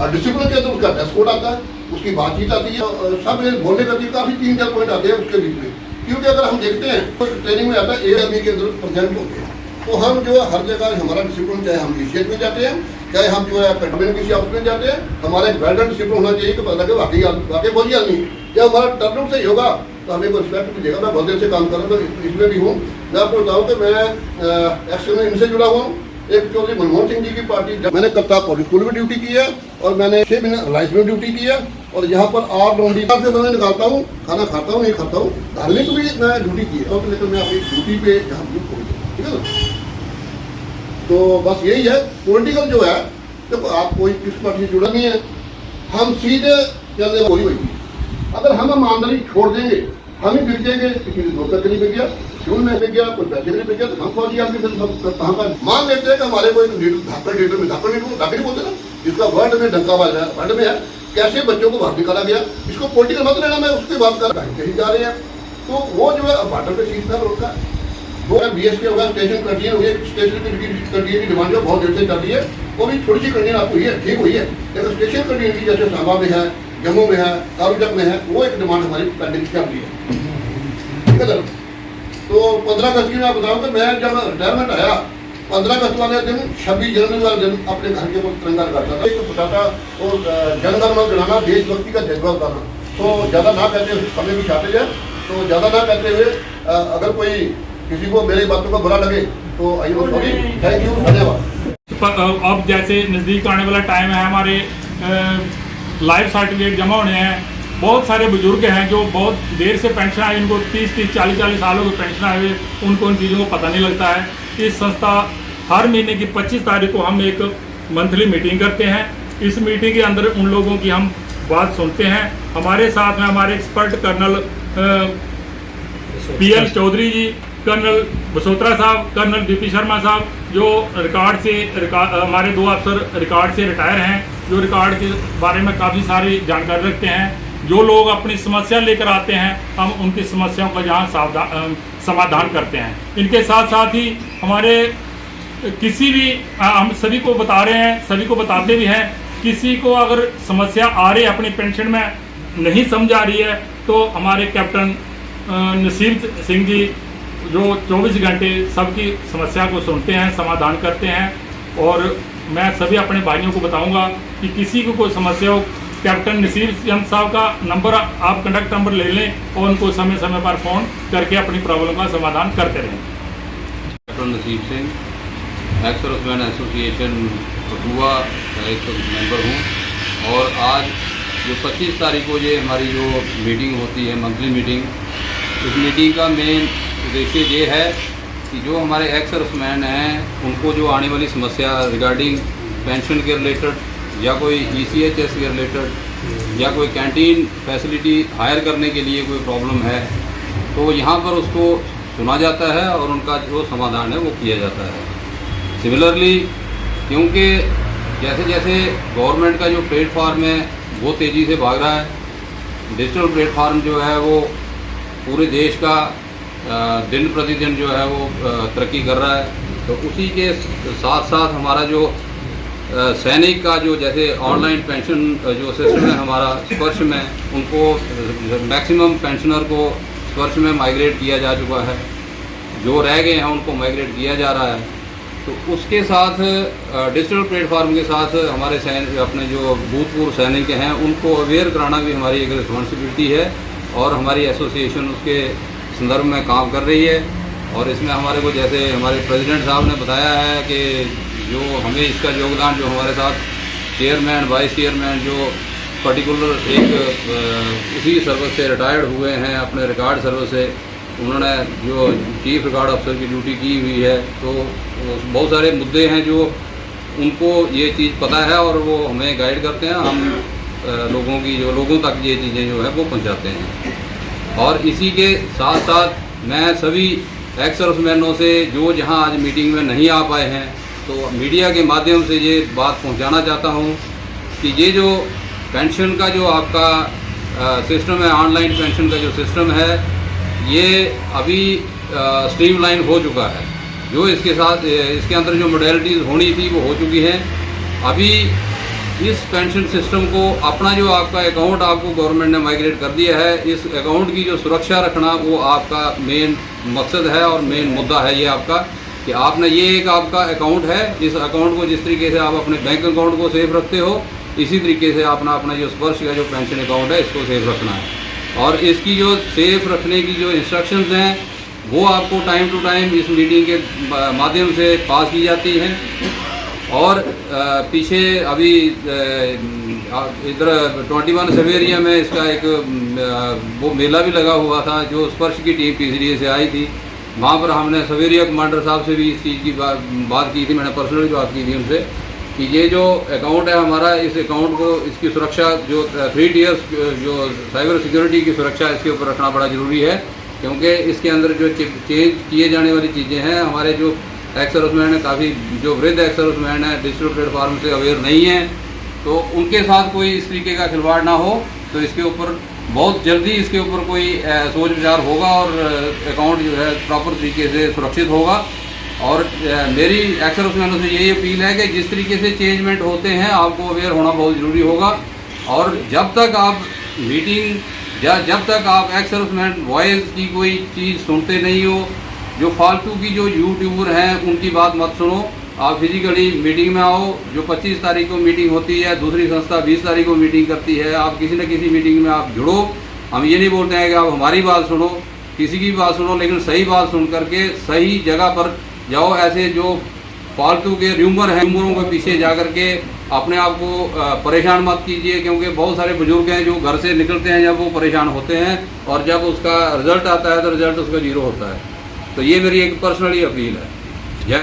Discipline के अंदर उसका ड्रेस कोड आता है, उसकी बातचीत आती है, सब बोलने का काफ़ी 3-4 पॉइंट आते हैं उसके बीच में। क्योंकि अगर हम देखते हैं तो ट्रेनिंग में आता है एक आदमी के अंदर प्रेजेंट होते हैं, तो हम जो है हर जगह हमारा डिसिप्लिन, चाहे हम यूसीएच में जाते हैं, चाहे हम जो है पेट्रोलियम किसी ऑफिस में जाते हैं, हमारा एक वेल डिसिप्लिन होना चाहिए कि पता लगे वाकई बोलिए आदमी। जब हमारा टर्नआउट सही होगा तो हमें कोई रिस्पेक्ट मिलेगा। मैं बहुत देर से काम कर रहा हूँ तो इसमें भी हूँ। मैं आपको बताऊँ कि मैं एक्शन इनसे जुड़ा हुआ हूँ। एक चौधरी मनमोहन सिंह जी की पार्टी, मैंने कप्तान पब्लिक स्कूल में ड्यूटी की है और मैंने 6 महीने रिलायंस में ड्यूटी की है और यहाँ पर 8 लॉन्ड्री से मैं निकालता हूँ, खाना खाता हूँ, नहीं खाता हूँ। धार्मिक भी मैं ड्यूटी की है, लेकिन मैं अपनी ड्यूटी पे यहाँ ठीक है ना। तो बस यही है। पॉलिटिकल जो है, देखो आप कोई किस पार्टी से जुड़ा नहीं है, हम सीधे चलने कोई वही। अगर हम ईमानदारी छोड़ देंगे, हम ही बिक जाएंगे, किसी दोस्त के लिए बिक गया, फ्यूल में बिक गया, कोई पैसे के लिए बिक गया, तो हम फौजी आदमी फिर कहाँ का मान लेते हैं कि हमारे कोई धाकड़ लीडर में धाकड़ बोलते ना, जिसका वर्ड में डंका बज रहा है, वर्ड में है कैसे बच्चों को बाहर निकाला गया। इसको पॉलिटिकल मत लेना, मैं उसकी बात कर रहा हूँ कहीं जा रहे हैं। तो वो जो है बॉर्डर पे सीट पर रोका वो है BS के होगा, स्टेशन कंटीन हुई है, स्टेशन कंटीन की डिमांड जो बहुत देर से चल रही है, वो भी थोड़ी सी कंटीन आपको हुई है, ठीक हुई है, लेकिन स्टेशन कंटीन की जैसे सांबा में है, जम्मू में है, कारुजक में है, वो एक डिमांड हमारी पेंडिंग चल रही है, ठीक है सर। तो 15 अगस्त की मैं बताऊँ कि मैं जब रिटायरमेंट आया 15 अगस्त वाले दिन, 26 जनवरी वाले दिन अपने घर के ऊपर तिरंगा लगाता था, एक बताता और जनगण मन गणाना, देशभक्ति का जज्बा उतारना। तो ज़्यादा ना कहते हुए, समय भी छाटे जाए, तो ज़्यादा ना कहते हुए अगर कोई किसी को मेरी बातों का बुरा लगे तो I am sorry, thank you, धन्यवाद। अब जैसे नज़दीक आने वाला टाइम है, हमारे लाइफ सर्टिफिकेट जमा होने हैं। बहुत सारे बुजुर्ग हैं जो बहुत देर से पेंशन आए, इनको 30-30, 40-40 सालों की पेंशन आए हुए, उनको उन चीज़ों को पता नहीं लगता है। इस संस्था हर महीने की 25 तारीख को हम एक मंथली मीटिंग करते हैं। इस मीटिंग के अंदर उन लोगों की हम बात सुनते हैं। हमारे साथ में हमारे एक्सपर्ट कर्नल PL चौधरी जी, कर्नल बसोत्रा साहब, कर्नल DP शर्मा साहब, जो हमारे 2 अफसर रिकॉर्ड से रिटायर हैं, जो रिकॉर्ड के बारे में काफ़ी सारी जानकारी रखते हैं। जो लोग अपनी समस्या लेकर आते हैं, हम उनकी समस्याओं का जहाँ समाधान करते हैं। इनके साथ साथ ही हमारे किसी भी, हम सभी को बता रहे हैं, सभी को बताते भी हैं, किसी को अगर समस्या आ रही है अपनी पेंशन में नहीं समझ आ रही है, तो हमारे कैप्टन नसीब सिंह जी जो 24 घंटे सबकी समस्या को सुनते हैं, समाधान करते हैं। और मैं सभी अपने भाइयों को बताऊंगा कि किसी को कोई समस्या हो, कैप्टन नसीब चंद साहब का नंबर आप कंडक्ट नंबर ले लें और उनको समय समय पर फ़ोन करके अपनी प्रॉब्लम का समाधान करते रहें। कैप्टन नसीब Singh, ex serviceman association Kathua का एक मेंबर हूँ। और आज जो 25 तारीख को ये हमारी जो मीटिंग होती है, मंथली मीटिंग, इस मीटिंग का मेन उद्देश्य ये है कि जो हमारे एक्स सर्विसमैन हैं उनको जो आने वाली समस्या रिगार्डिंग पेंशन के रिलेटेड या कोई ECHS के रिलेटेड या कोई कैंटीन फैसिलिटी हायर करने के लिए कोई प्रॉब्लम है, तो यहाँ पर उसको सुना जाता है और उनका जो समाधान है वो किया जाता है। सिमिलरली, क्योंकि जैसे जैसे गवर्नमेंट का जो प्लेटफार्म है वो तेज़ी से भाग रहा है, डिजिटल प्लेटफार्म जो है वो पूरे देश का दिन प्रतिदिन जो है वो तरक्की कर रहा है, तो उसी के साथ साथ हमारा जो सैनिक का जो जैसे ऑनलाइन पेंशन जो सिस्टम है हमारा स्पर्श में, उनको मैक्सिमम पेंशनर को स्पर्श में माइग्रेट किया जा चुका है, जो रह गए हैं उनको माइग्रेट किया जा रहा है। तो उसके साथ डिजिटल प्लेटफार्म के साथ हमारे अपने जो भूतपूर्व सैनिक हैं उनको अवेयर कराना भी हमारी एक रिस्पॉन्सिबिलिटी है और हमारी एसोसिएशन उसके संदर्भ में काम कर रही है। और इसमें हमारे को जैसे हमारे प्रेसिडेंट साहब ने बताया है कि जो हमें इसका योगदान, जो हमारे साथ चेयरमैन, वाइस चेयरमैन जो पर्टिकुलर एक उसी सर्विस से रिटायर्ड हुए हैं, अपने रिकॉर्ड सर्विस से, उन्होंने जो चीफ रिकॉर्ड अफसर की ड्यूटी की हुई है, तो बहुत सारे मुद्दे हैं जो उनको ये चीज़ पता है और वो हमें गाइड करते हैं। हम लोगों तक ये चीज़ें जो है वो पहुंचाते हैं। और इसी के साथ साथ मैं सभी एक्स सर्विसमैनों से जो जहां आज मीटिंग में नहीं आ पाए हैं, तो मीडिया के माध्यम से ये बात पहुंचाना चाहता हूं कि ये जो पेंशन का जो आपका सिस्टम है, ऑनलाइन पेंशन का जो सिस्टम है, ये अभी स्ट्रीमलाइन हो चुका है। जो इसके साथ इसके अंदर जो मोडेलिटीज़ होनी थी वो हो चुकी हैं। अभी इस पेंशन सिस्टम को अपना जो आपका अकाउंट आपको गवर्नमेंट ने माइग्रेट कर दिया है, इस अकाउंट की जो सुरक्षा रखना वो आपका मेन मकसद है और मेन मुद्दा है ये आपका, कि आपने ये एक आपका अकाउंट है, इस अकाउंट को जिस तरीके से आप अपने बैंक अकाउंट को सेफ रखते हो, इसी तरीके से अपना जो स्पर्श का जो पेंशन अकाउंट है इसको सेफ रखना है। और इसकी जो सेफ रखने की जो इंस्ट्रक्शंस हैं वो आपको टाइम टू टाइम इस मीटिंग के माध्यम से पास की जाती हैं। और पीछे अभी इधर 21 सवेरिया में इसका एक वो मेला भी लगा हुआ था, जो स्पर्श की टीम PCDA से आई थी। वहाँ पर हमने सवेरिया कमांडर साहब से भी इस चीज़ की बात की थी, मैंने पर्सनली बात की थी उनसे, कि ये जो अकाउंट है हमारा, इस अकाउंट को इसकी सुरक्षा जो 3 टियर्स जो साइबर सिक्योरिटी की सुरक्षा इसके ऊपर रखना बड़ा ज़रूरी है, क्योंकि इसके अंदर जो चेंज किए जाने वाली चीज़ें हैं, हमारे जो एक्स सर्विसमैन है, काफ़ी जो वृद्ध एक्स सर्विसमैन है डिजिटल प्लेटफॉर्म से अवेयर नहीं है, तो उनके साथ कोई इस तरीके का खिलवाड़ ना हो, तो इसके ऊपर बहुत जल्दी इसके ऊपर कोई सोच विचार होगा और अकाउंट जो है प्रॉपर तरीके से सुरक्षित होगा। और मेरी एक्स सर्विसमैनों से यही अपील है कि जिस तरीके से चेंजमेंट होते हैं आपको अवेयर होना बहुत ज़रूरी होगा। और जब तक आप मीटिंग या जब तक आप एक्स सर्विसमैन वॉइस की कोई चीज़ सुनते नहीं हो, जो फालतू की जो यूट्यूबर हैं उनकी बात मत सुनो, आप फिजिकली मीटिंग में आओ। जो 25 तारीख को मीटिंग होती है, दूसरी संस्था 20 तारीख को मीटिंग करती है, आप किसी न किसी मीटिंग में आप जुड़ो। हम ये नहीं बोलते हैं कि आप हमारी बात सुनो, किसी की बात सुनो, लेकिन सही बात सुन करके सही जगह पर जाओ। ऐसे जो फालतू के र्यूमर हैं, र्यूमरों के पीछे जा कर के अपने आप को परेशान मत कीजिए, क्योंकि बहुत सारे बुजुर्ग हैं जो घर से निकलते हैं जब वो परेशान होते हैं, और जब उसका रिजल्ट आता है तो रिजल्ट उसका 0 होता है। तो ये मेरी एक पर्सनली अपील है।